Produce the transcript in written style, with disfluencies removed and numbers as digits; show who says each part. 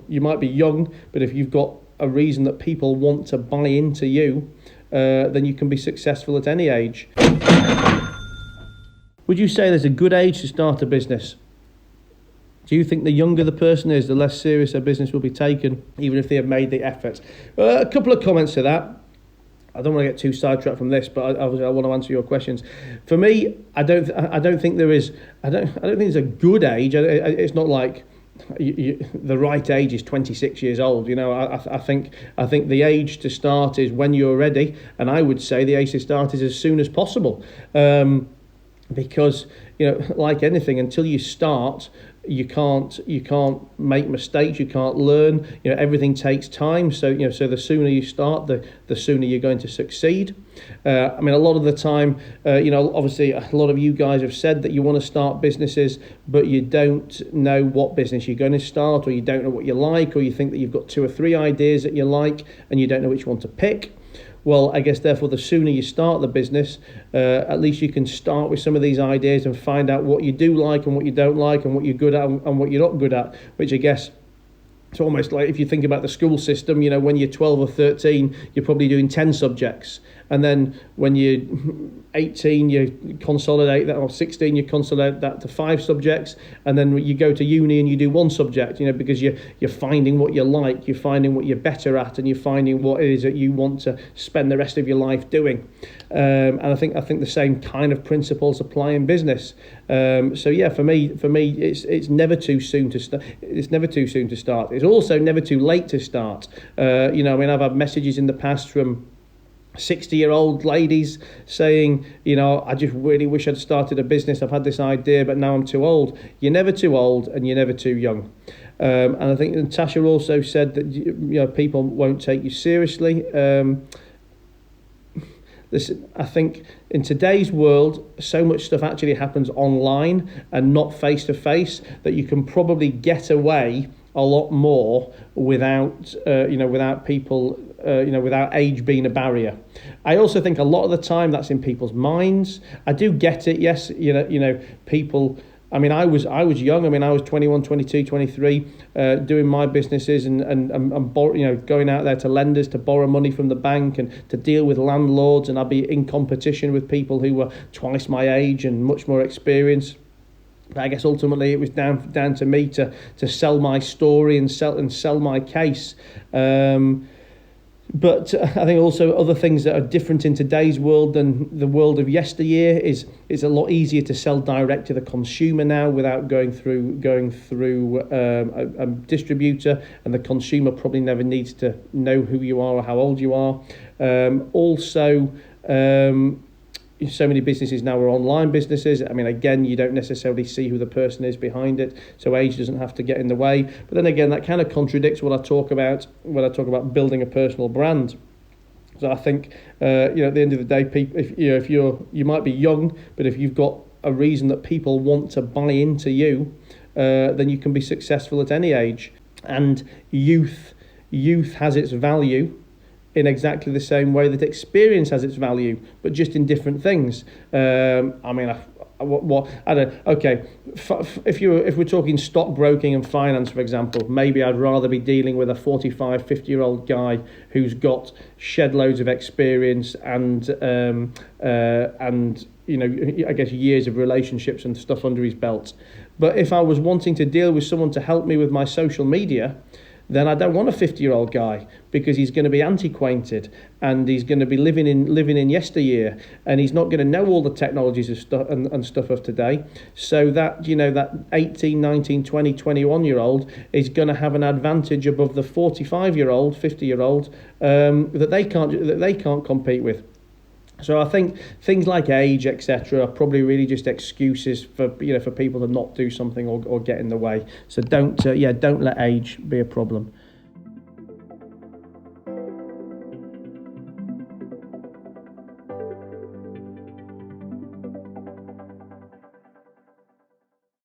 Speaker 1: You might be young, but if you've got a reason that people want to buy into you, then you can be successful at any age. Would you say there's a good age to start a business? Do you think the younger the person is, the less serious their business will be taken, even if they have made the effort? A couple of comments to that. I don't want to get too sidetracked from this, but I want to answer your questions. For me, I don't think there is. I don't think there's a good age. It's not like the right age is 26 years old. I think the age to start is when you're ready, and I would say the age to start is as soon as possible, because like anything, until you start, you can't make mistakes, you can't learn. Everything takes time. So the sooner you start, the sooner you're going to succeed. A lot of the time, obviously a lot of you guys have said that you want to start businesses, but you don't know what business you're going to start, or you don't know what you like, or you think that you've got 2 or 3 ideas that you like and you don't know which one to pick. Well, I guess therefore the sooner you start the business, at least you can start with some of these ideas and find out what you do like and what you don't like, and what you're good at and what you're not good at, which I guess it's almost like if you think about the school system, when you're 12 or 13, you're probably doing 10 subjects. And then when you're 18, you consolidate that, or 16, you consolidate that to 5 subjects. And then you go to uni and you do 1 subject, because you're finding what you like, you're finding what you're better at, and you're finding what it is that you want to spend the rest of your life doing. And I think the same kind of principles apply in business. For me, it's never too soon to start. It's never too soon to start. It's also never too late to start. I've had messages in the past from 60-year-old ladies saying, I just really wish I'd started a business. I've had this idea, but now I'm too old. You're never too old, and you're never too young. And I think Natasha also said that people won't take you seriously. Listen, I think in today's world, so much stuff actually happens online and not face to face, that you can probably get away a lot more without people, without age being a barrier. I also think a lot of the time that's in people's minds. I do get it. Yes, people. I was young. I was 21, 22, 23, doing my businesses and going out there to lenders to borrow money from the bank and to deal with landlords, and I'd be in competition with people who were twice my age and much more experienced. But I guess ultimately it was down to me to sell my story and sell my case. But I think also other things that are different in today's world than the world of yesteryear is a lot easier to sell direct to the consumer now without going through a distributor, and the consumer probably never needs to know who you are or how old you are. So many businesses now are online businesses. Again, you don't necessarily see who the person is behind it, so age doesn't have to get in the way. But then again, that kind of contradicts what I talk about when I talk about building a personal brand. So I think, at the end of the day, you might be young, but if you've got a reason that people want to buy into you, then you can be successful at any age. And youth has its value in exactly the same way that experience has its value, but just in different things. If we're talking stockbroking and finance, for example, maybe I'd rather be dealing with a 45, 50-year-old guy who's got shed loads of experience and I guess years of relationships and stuff under his belt. But if I was wanting to deal with someone to help me with my social media, then I don't want a 50-year-old guy, because he's going to be antiquated and he's going to be living in yesteryear, and he's not going to know all the technologies of stuff of today. So that that 18, 19, 20, 21-year-old is going to have an advantage above the 45-year-old, 50-year-old that they can't compete with. So I think things like age, etc., are probably really just excuses for people to not do something or get in the way. So don't let age be a problem.